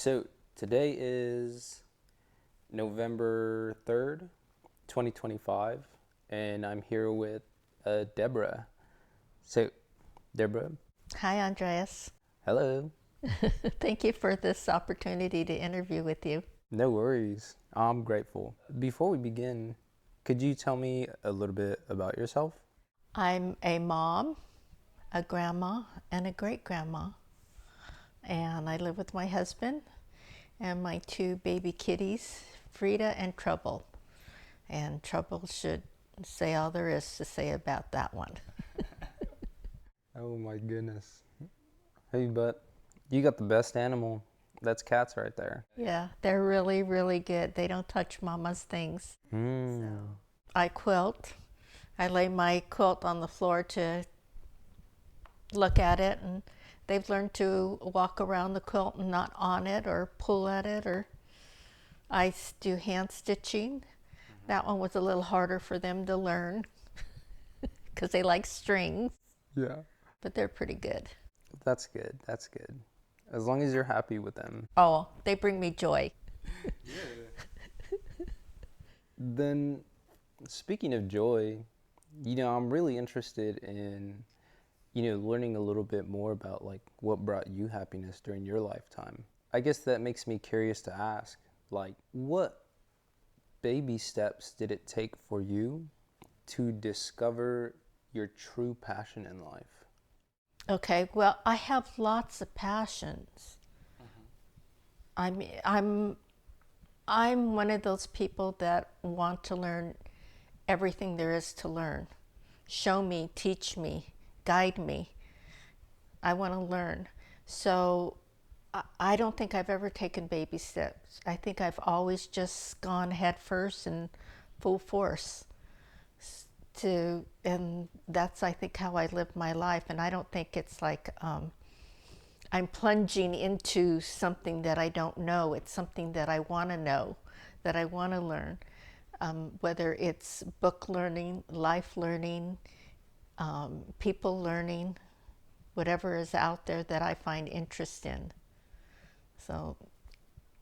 So today is November 3rd, 2025, and I'm here with Deborah. So, Deborah, Hi, Andreas. hello. Thank you for this opportunity to interview with you. No worries. I'm grateful. Before we begin, could you tell me a little bit about yourself? I'm a mom, a grandma, and a great grandma. And I live with my husband and my two baby kitties, Frida and Trouble. And Trouble should say all there is to say about that one. Oh my goodness. Hey, but you got the best animal. That's cats right there. Yeah, they're really, really good. They don't touch mama's things. Hmm. I quilt. I lay my quilt on the floor to look at it, and they've learned to walk around the quilt and not on it or pull at it. Or I do hand stitching. That one was a little harder for them to learn because they like strings, Yeah. but they're pretty good. That's good. That's good. As long as you're happy with them. Oh, they bring me joy. Then, speaking of joy, I'm really interested in, learning a little bit more about like what brought you happiness during your lifetime. I guess that makes me curious to ask, like, what baby steps did it take for you to discover your true passion in life? Okay, well, I have lots of passions. I mean, I'm one of those people that want to learn everything there is to learn. Show me, teach me, guide me. I want to learn. So I don't think I've ever taken baby steps. I think I've always just gone head first and full force and that's, I think, how I live my life. And I don't think it's like I'm plunging into something that I don't know. It's something that I want to know, that I want to learn. Whether it's book learning, life learning, people learning, whatever is out there that I find interest in. So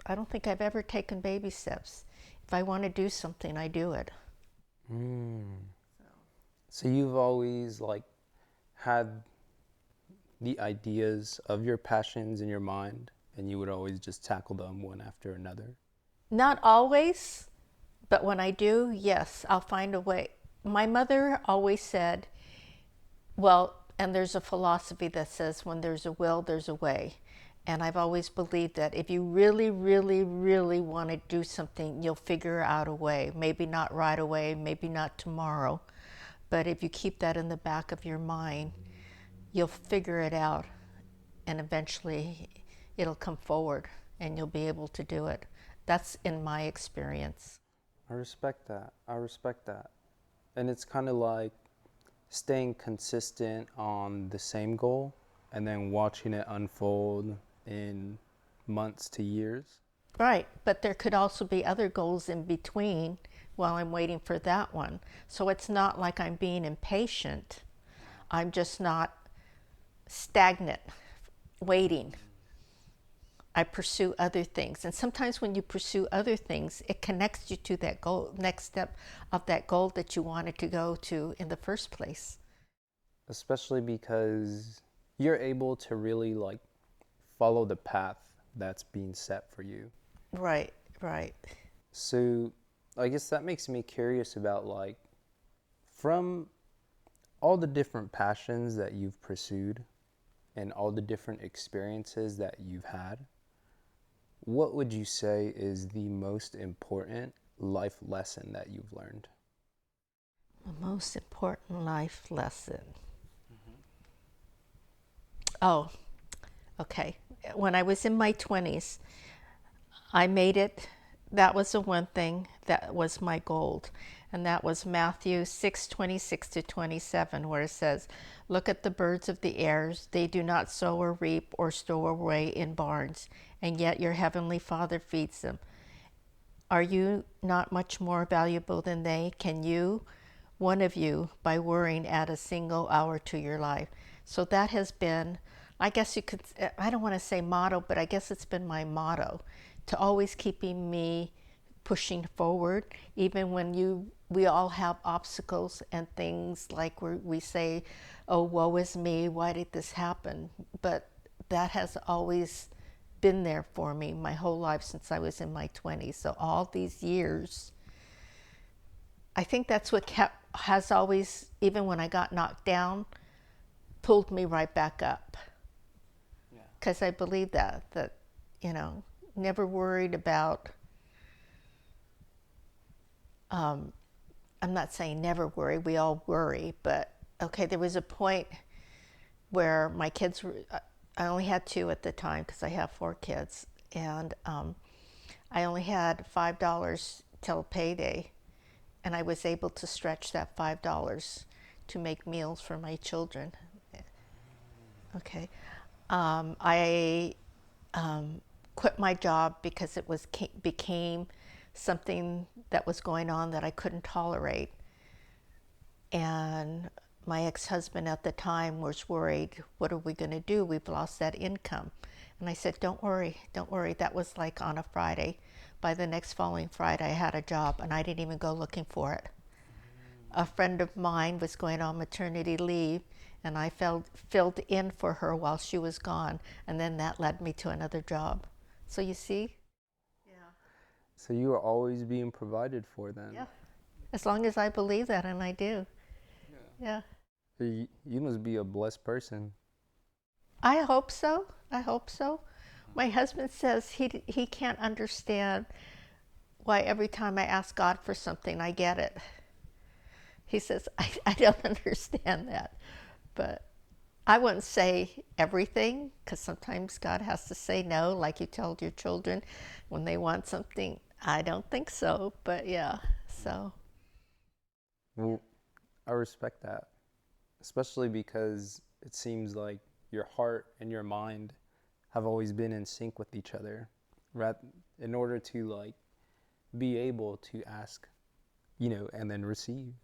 I don't think I've ever taken baby steps. If I want to do something, I do it. So you've always like had the ideas of your passions in your mind and you would always just tackle them one after another? Not always, but when I do, yes, I'll find a way. My mother always said, well, and there's a philosophy that says when there's a will, there's a way. And I've always believed that if you really, really, really want to do something, you'll figure out a way. Maybe not right away, maybe not tomorrow. But if you keep that in the back of your mind, you'll figure it out. And eventually it'll come forward and you'll be able to do it. That's in my experience. I respect that. I respect that. And it's kind of like staying consistent on the same goal and then watching it unfold in months to years. Right, but there could also be other goals in between while I'm waiting for that one. So it's not like I'm being impatient. I'm just not stagnant, waiting. I pursue other things. And sometimes when you pursue other things, it connects you to that goal, next step of that goal that you wanted to go to in the first place. Especially because you're able to really like follow the path that's being set for you. Right, right. So I guess that makes me curious about like from all the different passions that you've pursued and all the different experiences that you've had, what would you say is the most important life lesson that you've learned? The most important life lesson. Oh, okay. When I was in my 20s, I made it. That was the one thing that was my goal. And that was Matthew 6:26 to 27, where it says, look at the birds of the air. They do not sow or reap or store away in barns, and yet your heavenly Father feeds them. Are you not much more valuable than they? Can you, one of you, by worrying, add a single hour to your life? So that has been I guess you could, I don't want to say motto, but I guess it's been my motto to always keeping me pushing forward, even when we all have obstacles and things like we say, oh, woe is me, why did this happen? But that has always been there for me my whole life since I was in my 20s. So all these years, I think that's what has always, even when I got knocked down, pulled me right back up. Because I believe that, never worried about, I'm not saying never worry, we all worry, but okay, there was a point where my kids were, I only had two at the time because I have four kids, and I only had $5 till payday, and I was able to stretch that $5 to make meals for my children. Okay. I quit my job because it became something that was going on that I couldn't tolerate. And my ex-husband at the time was worried, what are we going to do? We've lost that income. And I said, don't worry, don't worry. That was like on a Friday. By the next following Friday, I had a job, and I didn't even go looking for it. A friend of mine was going on maternity leave, and I filled in for her while she was gone, and then that led me to another job. So you see? Yeah. So you are always being provided for then? Yeah. As long as I believe that, and I do. Yeah. So you must be a blessed person. I hope so. I hope so. My husband says he can't understand why every time I ask God for something, I get it. He says, I don't understand that. But I wouldn't say everything, because sometimes God has to say no, like you told your children when they want something. I don't think so, but yeah, so. Well, I respect that, especially because it seems like your heart and your mind have always been in sync with each other, right? In order to like be able to ask, and then receive.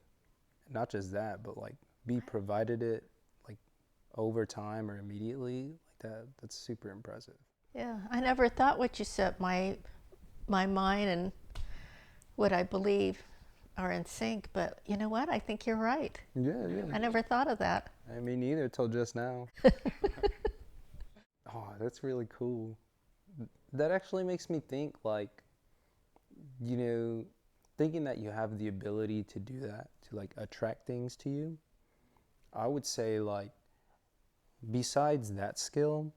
Not just that, but like be provided it like over time or immediately like that. That's super impressive. Yeah, I never thought what you said. My mind and what I believe are in sync, but you know what? I think you're right. Yeah, yeah. I never thought of that. I mean, neither till just now. Oh, that's really cool. That actually makes me think like, you know, thinking that you have the ability to do that, to like attract things to you. I would say like besides that skill,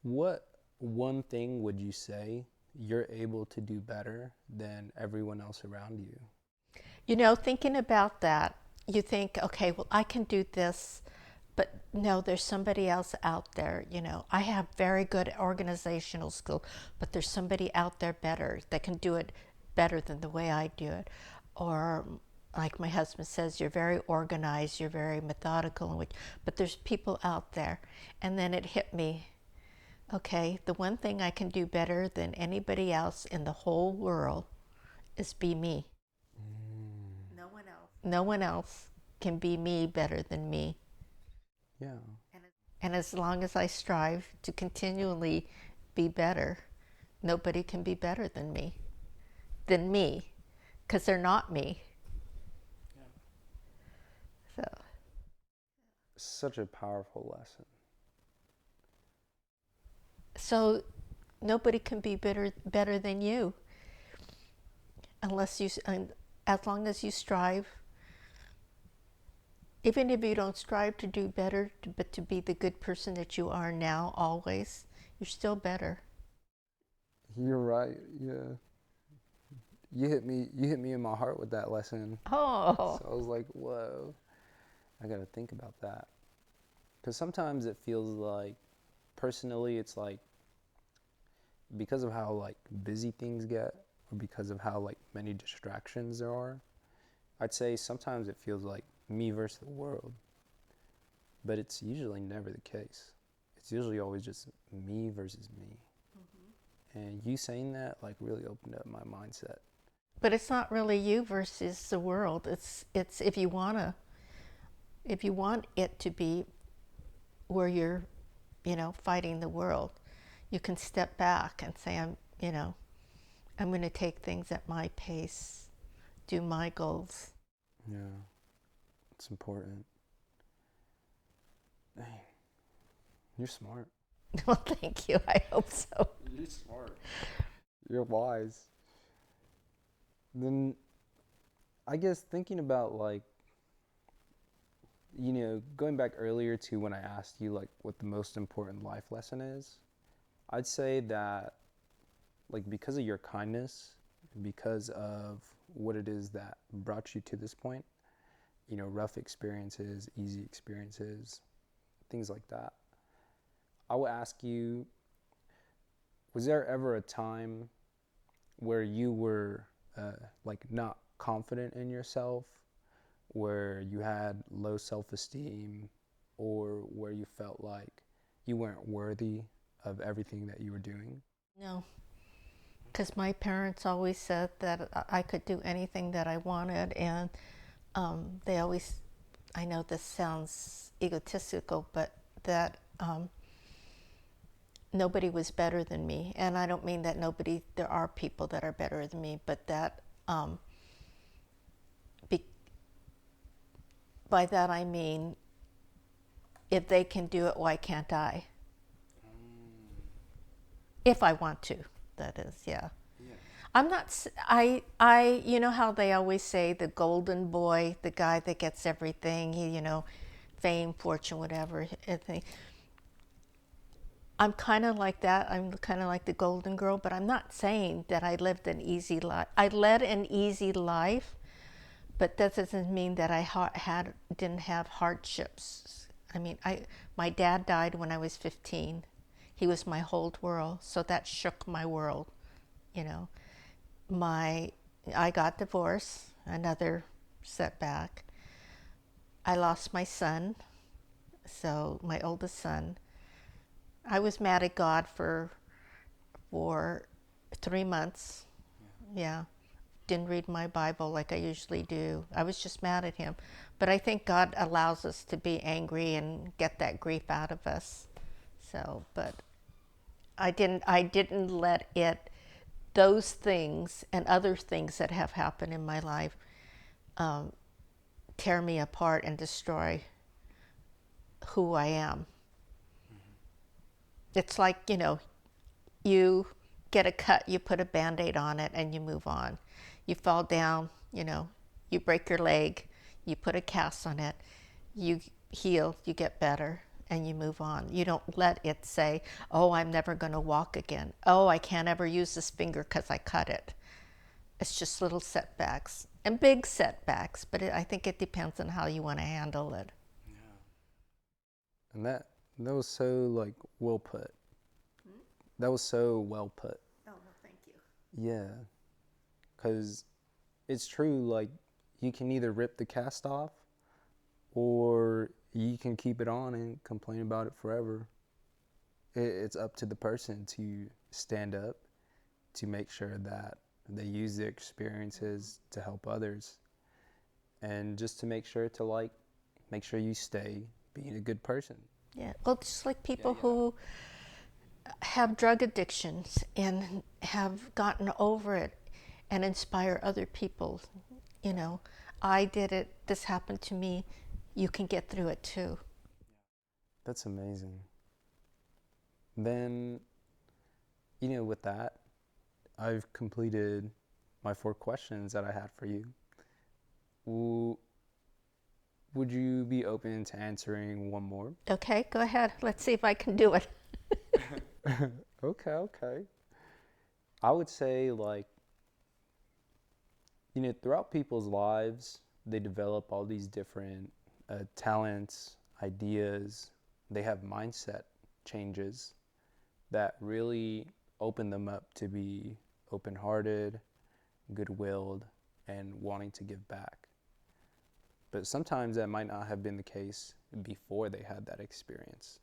what one thing would you say you're able to do better than everyone else around you? Thinking about that, you think, okay, well, I can do this, but no, there's somebody else out there. I have very good organizational skill, but there's somebody out there better that can do it better than the way I do it. Or like my husband says, you're very organized, you're very methodical, but there's people out there. And then it hit me, okay, the one thing I can do better than anybody else in the whole world is be me. No one else can be me better than me. Yeah. And as long as I strive to continually be better, nobody can be better than me, because they're not me. So, Such a powerful lesson. so nobody can be better than you, as long as you strive. Even if you don't strive to do better, but to be the good person that you are now, always, you're still better. You're right. Yeah. You hit me in my heart with that lesson. Oh. So I was like, whoa, I got to think about that. Because sometimes it feels like, personally, it's like, because of how like busy things get, or because of how like many distractions there are, I'd say sometimes it feels like me versus the world. But it's usually never the case. It's usually always just me versus me. And you saying that like really opened up my mindset. But it's not really you versus the world. It's if you want it to be where you're, fighting the world. You can step back and say, I'm going to take things at my pace, do my goals. Yeah, it's important. Dang, you're smart. Well, thank you. I hope so. You're smart. You're wise. Then I guess thinking about like, going back earlier to when I asked you like what the most important life lesson is, I'd say that like because of your kindness, because of what it is that brought you to this point, rough experiences, easy experiences, things like that. I will ask you, was there ever a time where you were like not confident in yourself, where you had low self-esteem, or where you felt like you weren't worthy of everything that you were doing? No, because my parents always said that I could do anything that I wanted, and they always, I know this sounds egotistical, but that nobody was better than me. And I don't mean that there are people that are better than me, but that be, by that I mean, if they can do it, why can't I? If I want to, that is, yeah. I'm not, you know how they always say the golden boy, the guy that gets everything, fame, fortune, whatever. I'm kind of like that. I'm kind of like the golden girl, but I'm not saying that I lived an easy life. I led an easy life, but that doesn't mean that I didn't have hardships. I mean, my dad died when I was 15. He was my whole world, so that shook my world, you know. I got divorced, another setback. I lost my son, so my oldest son. I was mad at God for 3 months. Yeah. Didn't read my Bible like I usually do. I was just mad at him. But I think God allows us to be angry and get that grief out of us. So, but I didn't let those things and other things that have happened in my life tear me apart and destroy who I am. It's like, you get a cut, you put a Band-Aid on it, and you move on. You fall down, you break your leg, you put a cast on it, you heal, you get better, and you move on. You don't let it say, oh, I'm never going to walk again. Oh, I can't ever use this finger because I cut it. It's just little setbacks and big setbacks, but I think it depends on how you want to handle it. And that was so like well put. That was so well put. Oh, well, thank you. Yeah, because it's true. Like you can either rip the cast off, or you can keep it on and complain about it forever. It's up to the person to stand up, to make sure that they use their experiences to help others, and just to make sure to make sure you stay being a good person. Yeah, well, just like people who have drug addictions and have gotten over it and inspire other people. I did it, this happened to me, you can get through it too. That's amazing. Then, with that, I've completed my 4 questions that I had for you. Would you be open to answering one more? Okay, go ahead. Let's see if I can do it. Okay. I would say, throughout people's lives, they develop all these different talents, ideas. They have mindset changes that really open them up to be open-hearted, good-willed, and wanting to give back. But sometimes that might not have been the case before they had that experience.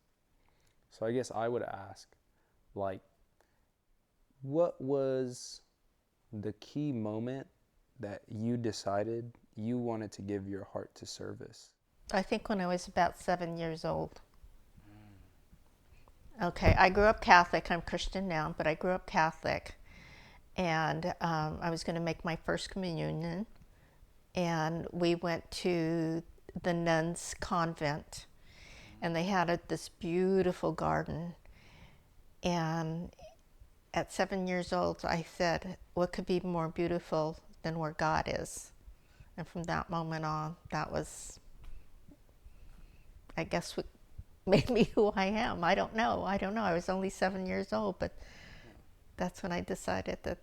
So I guess I would ask, what was the key moment that you decided you wanted to give your heart to service? I think when I was about 7 years old. Okay, I grew up Catholic. I'm Christian now, but I grew up Catholic. And I was going to make my first communion. And we went to the nuns' convent. And they had this beautiful garden. And at 7 years old, I said, what could be more beautiful than where God is? And from that moment on, that was, I guess, what made me who I am. I don't know. I don't know. I was only 7 years old, but that's when I decided that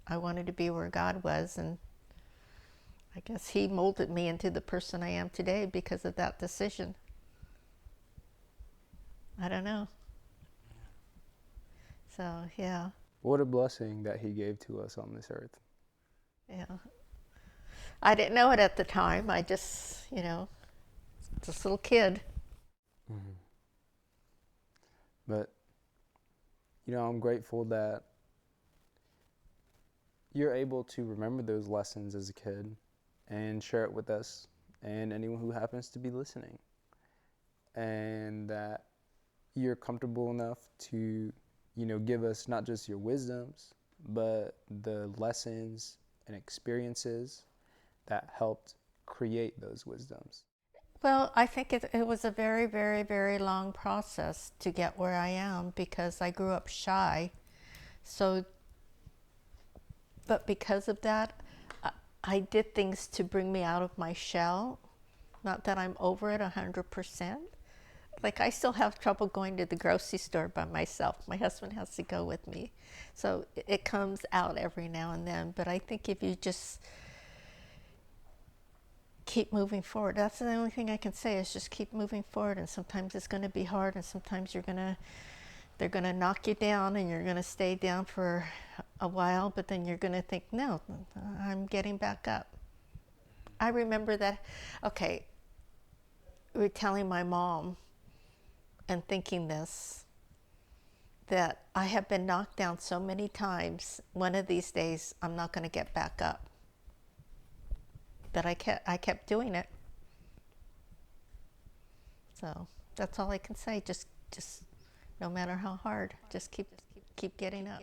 I wanted to be where God was. And I guess He molded me into the person I am today because of that decision. I don't know. So, yeah, What a blessing that he gave to us on this earth. yeah. I didn't know it at the time. I just, this little kid. Hmm. But, I'm grateful that you're able to remember those lessons as a kid and share it with us and anyone who happens to be listening. And that you're comfortable enough to, give us not just your wisdoms, but the lessons and experiences that helped create those wisdoms. Well, I think it was a very, very, very long process to get where I am because I grew up shy. So, but because of that, I did things to bring me out of my shell. Not that I'm over it 100%. Like, I still have trouble going to the grocery store by myself. My husband has to go with me. So it comes out every now and then. But I think if you just keep moving forward, that's the only thing I can say is just keep moving forward. And sometimes it's going to be hard, and sometimes they're going to knock you down, and you're going to stay down for a while, but then you're going to think, no, I'm getting back up. I remember that, okay, we were telling my mom and thinking this, that I have been knocked down so many times, one of these days I'm not going to get back up. But I kept doing it. So that's all I can say. Just no matter how hard, just keep getting up.